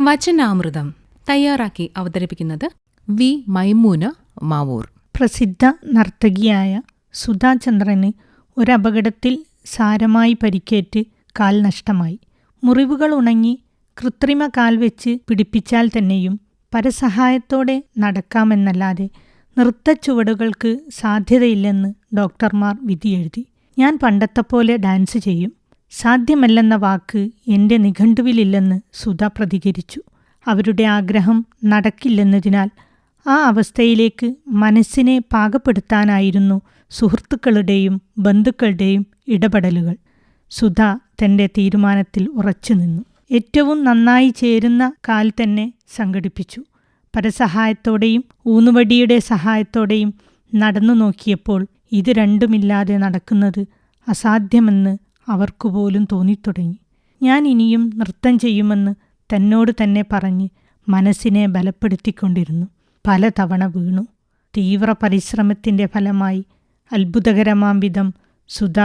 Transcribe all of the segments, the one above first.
വചനാമൃതം തയ്യാറാക്കി അവതരിപ്പിക്കുന്നത് വി മൈമൂന മാവൂർ. പ്രസിദ്ധ നർത്തകിയായ സുധാചന്ദ്രന് ഒരപകടത്തിൽ സാരമായി പരിക്കേറ്റ് കാൽ നഷ്ടമായി. മുറിവുകൾ ഉണങ്ങി കൃത്രിമ കാൽ വെച്ച് പിടിപ്പിച്ചാൽ തന്നെയും പരസഹായത്തോടെ നടക്കാമെന്നല്ലാതെ നൃത്തച്ചുവടുകൾക്ക് സാധ്യതയില്ലെന്ന് ഡോക്ടർമാർ വിധിയെഴുതി. ഞാൻ പണ്ടത്തെപ്പോലെ ഡാൻസ് ചെയ്യും, സാധ്യമല്ലെന്ന വാക്ക് എൻ്റെ നിഘണ്ടുവിലില്ലെന്ന് സുധ പ്രതികരിച്ചു. അവരുടെ ആഗ്രഹം നടക്കില്ലെന്നതിനാൽ ആ അവസ്ഥയിലേക്ക് മനസ്സിനെ പാകപ്പെടുത്താനായിരുന്നു സുഹൃത്തുക്കളുടെയും ബന്ധുക്കളുടെയും ഇടപെടലുകൾ. സുധ തൻ്റെ തീരുമാനത്തിൽ ഉറച്ചുനിന്നു. ഏറ്റവും നന്നായി ചേരുന്ന കാൽ തന്നെ സംഘടിപ്പിച്ചു. പരസഹായത്തോടെയും ഊന്നുവടിയുടെ സഹായത്തോടെയും നടന്നു നോക്കിയപ്പോൾ ഇത് രണ്ടുമില്ലാതെ നടക്കുന്നത് അസാധ്യമെന്ന് അവർക്കുപോലും തോന്നിത്തുടങ്ങി. ഞാൻ ഇനിയും നൃത്തം ചെയ്യുമെന്ന് തന്നോട് തന്നെ പറഞ്ഞ് മനസ്സിനെ ബലപ്പെടുത്തിക്കൊണ്ടിരുന്നു. പലതവണ വീണു. തീവ്ര പരിശ്രമത്തിൻ്റെ ഫലമായി അത്ഭുതകരമാം വിധം സുധ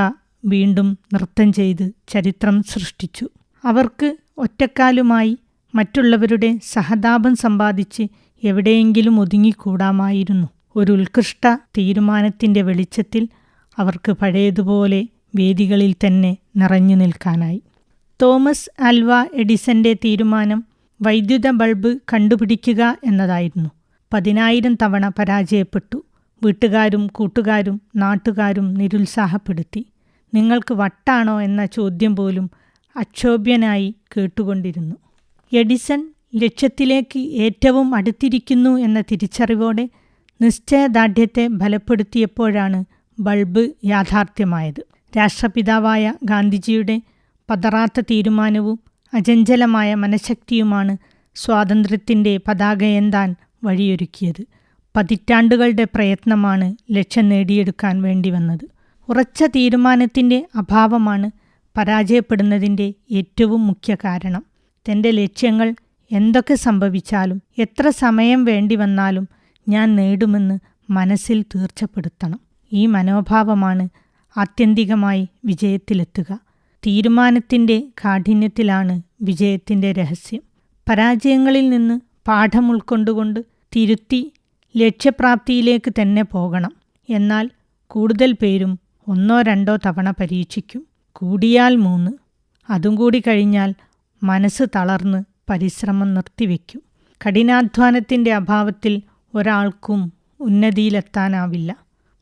വീണ്ടും നൃത്തം ചെയ്ത് ചരിത്രം സൃഷ്ടിച്ചു. അവർക്ക് ഒറ്റക്കാലുമായി മറ്റുള്ളവരുടെ സഹതാപം സമ്പാദിച്ച് എവിടെയെങ്കിലും ഒതുങ്ങിക്കൂടാമായിരുന്നു. ഒരു ഉത്കൃഷ്ട തീരുമാനത്തിൻ്റെ വെളിച്ചത്തിൽ അവർക്ക് പഴയതുപോലെ വേദികളിൽ തന്നെ നിറഞ്ഞു നിൽക്കാനായി. തോമസ് ആൽവ എഡിസന്റെ തീരുമാനം വൈദ്യുത ബൾബ് കണ്ടുപിടിക്കുക എന്നതായിരുന്നു. 10,000 തവണ പരാജയപ്പെട്ടു. വീട്ടുകാരും കൂട്ടുകാരും നാട്ടുകാരും നിരുത്സാഹപ്പെടുത്തി. നിങ്ങൾക്ക് വട്ടാണോ എന്ന ചോദ്യം പോലും അക്ഷോഭ്യനായി കേട്ടുകൊണ്ടിരുന്നു. എഡിസൺ ലക്ഷ്യത്തിലേക്ക് ഏറ്റവും അടുത്തിരിക്കുന്നു എന്ന തിരിച്ചറിവോടെ നിശ്ചയദാർഢ്യത്തെ ബലപ്പെടുത്തിയപ്പോഴാണ് ബൾബ് യാഥാർത്ഥ്യമായത്. രാഷ്ട്രപിതാവായ ഗാന്ധിജിയുടെ പതറാത്ത തീരുമാനവും അചഞ്ചലമായ മനഃശക്തിയുമാണ് സ്വാതന്ത്ര്യത്തിൻ്റെ പതാകയേന്താൻ വഴിയൊരുക്കിയത്. പതിറ്റാണ്ടുകളുടെ പ്രയത്നമാണ് ലക്ഷ്യം നേടിയെടുക്കാൻ വേണ്ടി വന്നത്. ഉറച്ച തീരുമാനത്തിൻ്റെ അഭാവമാണ് പരാജയപ്പെടുന്നതിൻ്റെ ഏറ്റവും മുഖ്യ കാരണം. തൻ്റെ ലക്ഷ്യങ്ങൾ എന്തൊക്കെ സംഭവിച്ചാലും എത്ര സമയം വേണ്ടി വന്നാലും ഞാൻ നേടുമെന്ന് മനസ്സിൽ തീർച്ചപ്പെടുത്തണം. ഈ മനോഭാവമാണ് ആത്യന്തികമായി വിജയത്തിലെത്തുക. തീരുമാനത്തിൻ്റെ കാഠിന്യത്തിലാണ് വിജയത്തിൻ്റെ രഹസ്യം. പരാജയങ്ങളിൽ നിന്ന് പാഠം ഉൾക്കൊണ്ടുകൊണ്ട് തിരുത്തി ലക്ഷ്യപ്രാപ്തിയിലേക്ക് തന്നെ പോകണം. എന്നാൽ കൂടുതൽ പേരും 1-2 തവണ പരീക്ഷിക്കും, കൂടിയാൽ 3. അതും കൂടി കഴിഞ്ഞാൽ മനസ്സ് തളർന്ന് പരിശ്രമം നിർത്തിവെക്കും. കഠിനാധ്വാനത്തിൻ്റെ അഭാവത്തിൽ ഒരാൾക്കും ഉന്നതിയിലെത്താനാവില്ല.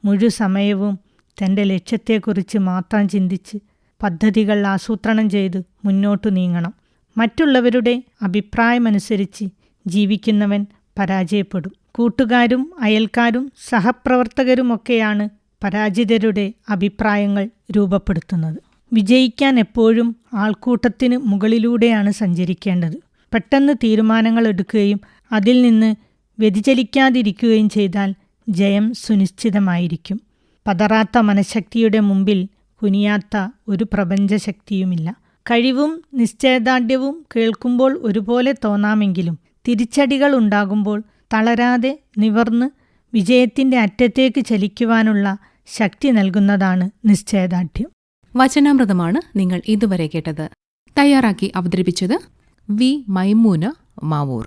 മുഴുസമയവും തൻ്റെ ലക്ഷ്യത്തെക്കുറിച്ച് മാത്രം ചിന്തിച്ച് പദ്ധതികൾ ആസൂത്രണം ചെയ്ത് മുന്നോട്ടു നീങ്ങണം. മറ്റുള്ളവരുടെ അഭിപ്രായമനുസരിച്ച് ജീവിക്കുന്നവൻ പരാജയപ്പെടും. കൂട്ടുകാരും അയൽക്കാരും സഹപ്രവർത്തകരുമൊക്കെയാണ് പരാജിതരുടെ അഭിപ്രായങ്ങൾ രൂപപ്പെടുത്തുന്നത്. വിജയിക്കാൻ എപ്പോഴും ആൾക്കൂട്ടത്തിന് മുകളിലൂടെയാണ് സഞ്ചരിക്കേണ്ടത്. പെട്ടെന്ന് തീരുമാനങ്ങൾ എടുക്കുകയും അതിൽ നിന്ന് വ്യതിചലിക്കാതിരിക്കുകയും ചെയ്താൽ ജയം സുനിശ്ചിതമായിരിക്കും. പതറാത്ത മനഃശക്തിയുടെ മുമ്പിൽ കുനിയാത്ത ഒരു പ്രപഞ്ചശക്തിയുമില്ല. കഴിവും നിശ്ചയദാർഢ്യവും കേൾക്കുമ്പോൾ ഒരുപോലെ തോന്നാമെങ്കിലും തിരിച്ചടികൾ ഉണ്ടാകുമ്പോൾ തളരാതെ നിവർന്ന് വിജയത്തിൻ്റെ അറ്റത്തേക്ക് ചലിക്കുവാനുള്ള ശക്തി നൽകുന്നതാണ് നിശ്ചയദാർഢ്യം. വചനാമൃതമാണ് നിങ്ങൾ ഇതുവരെ കേട്ടത്. തയ്യാറാക്കി അവതരിപ്പിച്ചത് വി മൈമൂന മാവൂർ.